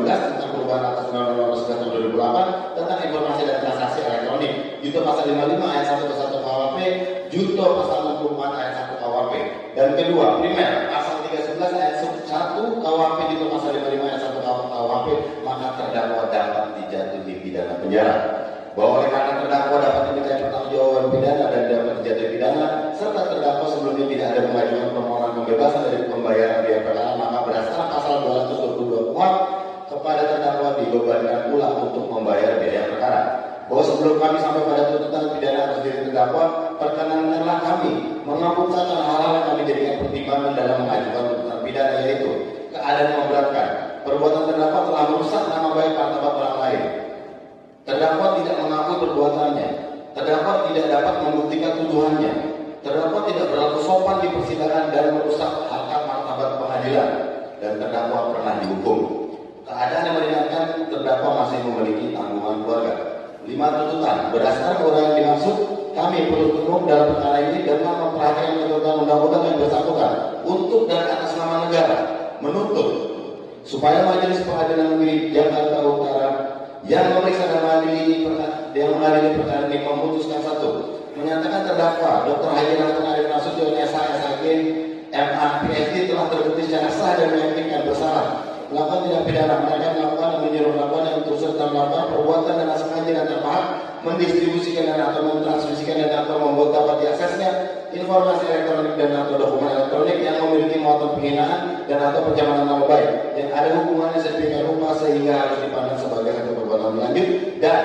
2016 tentang perubahan atas Undang-Undang Nomor 11 Tahun 2008 tentang informasi dan transaksi elektronik, junto pasal 55 ayat 1 ke 1 KUHP, junto pasal 64 ayat 1 KUHP. Dan kedua, primer pasal 311 ayat 1 KUHP junto pasal 55 ayat 1 KUHP, maka terdakwa dapat dijatuhi pidana penjara. Bahwa oleh karena terdakwa dapat dimintai pertanggungjawaban pidana dan dapat dijatuhi pidana, serta terdakwa sebelumnya tidak ada mengajukan permohonan pembebasan dari pembayaran biaya perkara, maka berdasarkan pasal 222 KUHP kepada terdakwa dibebankan pula untuk membayar biaya perkara. Bahwa sebelum kami sampai pada tuntutan pidana atas diri terdakwa, perkenankanlah kami mengemukakan hal-hal yang kami jadikan pertimbangan dalam mengajukan tuntutan pidana, yaitu keadaan memberatkan, perbuatan terdakwa telah merusak nama baik martabat orang lain. Terdakwa tidak mengakui perbuatannya, terdakwa tidak dapat membuktikan tuduhannya, terdakwa tidak berlaku sopan di persidangan dan merusak harkat martabat pengadilan, dan terdakwa pernah dihukum. Keadaan yang meringankan, terdakwa masih memiliki tanggungan keluarga. 5 tuntutan berdasarkan uraian yang dimaksud, kami penuntut umum dalam perkara ini dengan memperhatikan ketentuan undang-undang yang bersangkutan untuk dan atas nama negara menuntut supaya Majelis Pengadilan Negeri Jakarta Utara yang memeriksa dan mengadili perkara ini memutuskan: 1. Menyatakan terdakwa Dr. Haji Rahman Arif Nasution SH/SHG MA PhD telah terbukti secara sah dan meyakinkan bersalah melakukan tindak pidana, mereka melakukan dan menyuruh melakukan yang turut serta melakukan perbuatan dengan sengaja dan terpaham mendistribusikan dan atau mentransmisikan dan atau membuat dapat diaksesnya informasi elektronik dan atau dokumen elektronik yang memiliki muatan penghinaan dan atau pencemaran nama baik yang ada hubungannya sedemikian rupa sehingga harus dipandang sebagai satu perbuatan lanjut, dan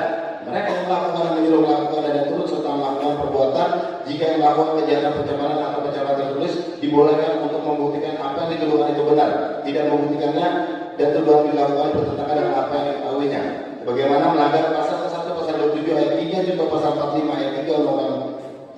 mereka yang melakukan dan menyuruh melakukan dan turut serta melakukan perbuatan jika yang melakukan kejahatan pencemaran atau pencemaran tertulis dibolehkan untuk membuktikan apa yang dituduhkan itu benar, tidak membuktikannya dan tuduhan dilakukan bertentangan dengan apa yang diketahuinya. Bagaimana melanggar pasal 1, pasal 27 ayat 3 juga pasal 45 ayat 3 Undang-Undang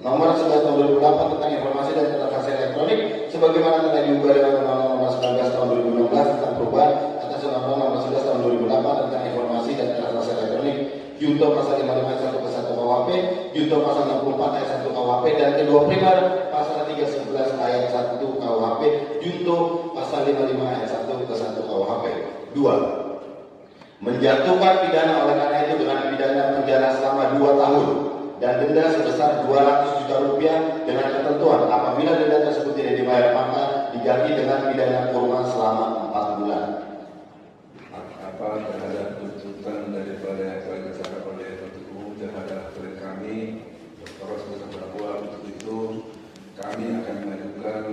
Nomor 11 Tahun 2008 tentang informasi dan transaksi elektronik, sebagaimana telah diubah dengan Undang-Undang Nomor 19 Tahun 2016 tentang perubahan atas Undang-Undang Nomor 11 Tahun 2008 tentang informasi dan transaksi elektronik, junto pasal 55 ayat 1 ke 1 KUHP, junto pasal 64 ayat 1 KUHP, dan kedua primer pasal 311 ayat 1 KUHP, junto pasal 55 ayat 1 ke 1 KUHP. 2. Menjatuhkan pidana oleh karena itu dengan pidana penjara selama 2 tahun dan denda sebesar 200 juta rupiah dengan ketentuan apabila denda tersebut tidak dibayar maka diganti dengan pidana kurungan selama 4 bulan. Apa terhadap tuntutan daripada yang telah dibacakan oleh penuntut umum terhadap klien kami, Dr. sebagai terdakwa, untuk itu kami akan mengajukan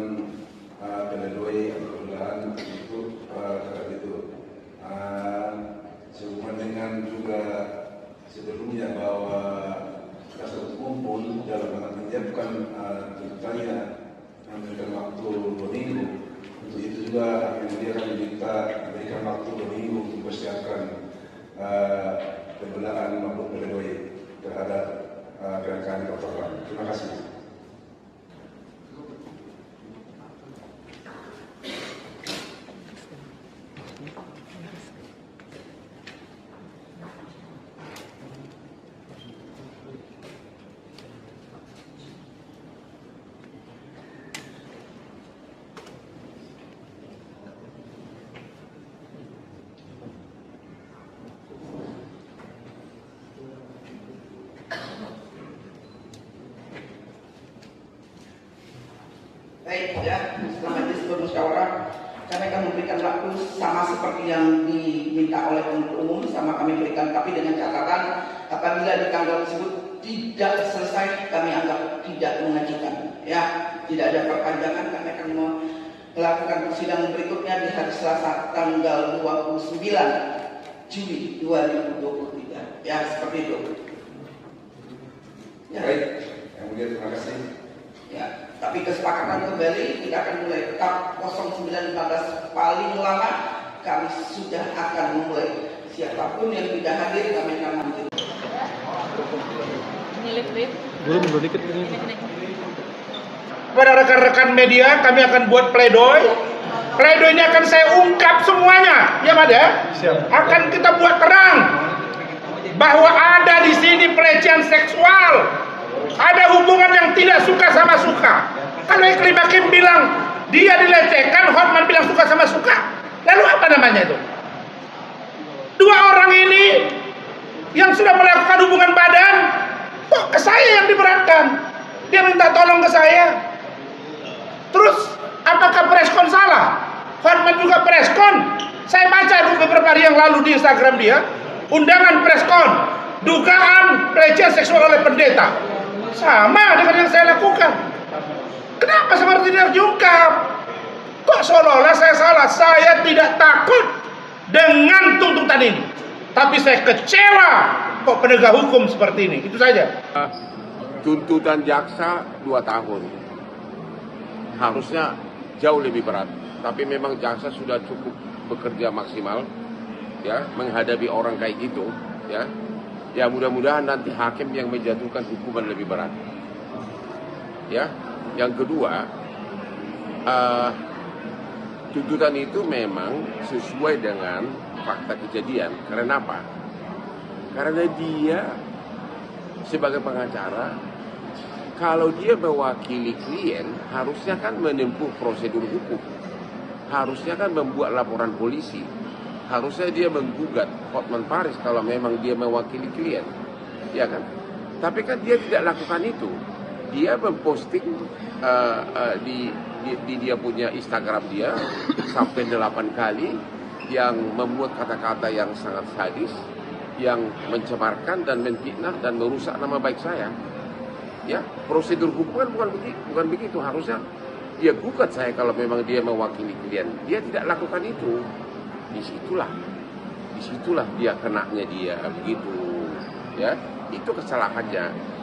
pledoi atau pembelaan untuk terhadap itu. Sehubungan dengan juga sebelumnya bahwa kasus umum pun dalam menyiapkan tuntutannya memberikan waktu 2 minggu. Untuk itu juga dia akan diminta memberikan waktu 2 minggu untuk mempersiapkan pembelaan maupun pledoi terhadap klien Dr. Ram. Terima kasih. Baik ya, setelah majelis bermusyawarah, kami akan memberikan waktu sama seperti yang diminta oleh penuntut umum, sama kami berikan, tapi dengan catatan apabila di tanggal tersebut tidak selesai, kami anggap tidak mengajukan. Ya, tidak ada perpanjangan, kami akan melakukan persidangan berikutnya di hari Selasa tanggal 29 Juli 2023. Ya, seperti itu. Ya. Baik, kemudian terima kasih. Ya, tapi kesepakatan kembali kita akan mulai tetap 09.15 paling lama kami sudah akan memulai. Siapapun yang tidak hadir kami akan lanjut. Kepada rekan-rekan media kami akan buat pledoi. Pledoinya akan saya ungkap semuanya, ya Mas ya. Akan kita buat terang bahwa ada di sini pelecehan seksual. Ada hubungan yang tidak suka sama suka. Kalau Iklim Hakim bilang dia dilecehkan, Hotman bilang suka sama suka. Lalu apa namanya itu? Dua orang ini yang sudah melakukan hubungan badan, kok ke saya yang diberatkan? Dia minta tolong ke saya. Terus apakah preskon salah? Hotman juga preskon. Saya baca beberapa hari yang lalu di Instagram dia, undangan preskon, dugaan pelecehan seksual oleh pendeta. Sama dengan yang saya lakukan. Kenapa seperti ini harus diungkap? Kok seolah-olah saya salah? Saya tidak takut dengan tuntutan ini, tapi saya kecewa kok penegak hukum seperti ini. Itu saja. Tuntutan jaksa 2 tahun harusnya jauh lebih berat, tapi memang jaksa sudah cukup bekerja maksimal ya menghadapi orang kayak gitu ya. Ya mudah-mudahan nanti hakim yang menjatuhkan hukuman lebih berat ya. Yang kedua, tuntutan itu memang sesuai dengan fakta kejadian. Karena apa? Karena dia sebagai pengacara, kalau dia mewakili klien, harusnya kan menempuh prosedur hukum. Harusnya kan membuat laporan polisi. Harusnya dia menggugat Hotman Paris kalau memang dia mewakili klien. Ya kan? Tapi kan dia tidak lakukan itu. Dia memposting di dia punya Instagram dia sampai 8 kali yang memuat kata-kata yang sangat sadis, yang mencemarkan dan menfitnah dan merusak nama baik saya. Ya, prosedur hukum kan bukan begitu. Harusnya dia gugat saya kalau memang dia mewakili klien. Dia tidak lakukan itu. Disitulah dia kenanya dia begitu. Ya, itu kesalahannya.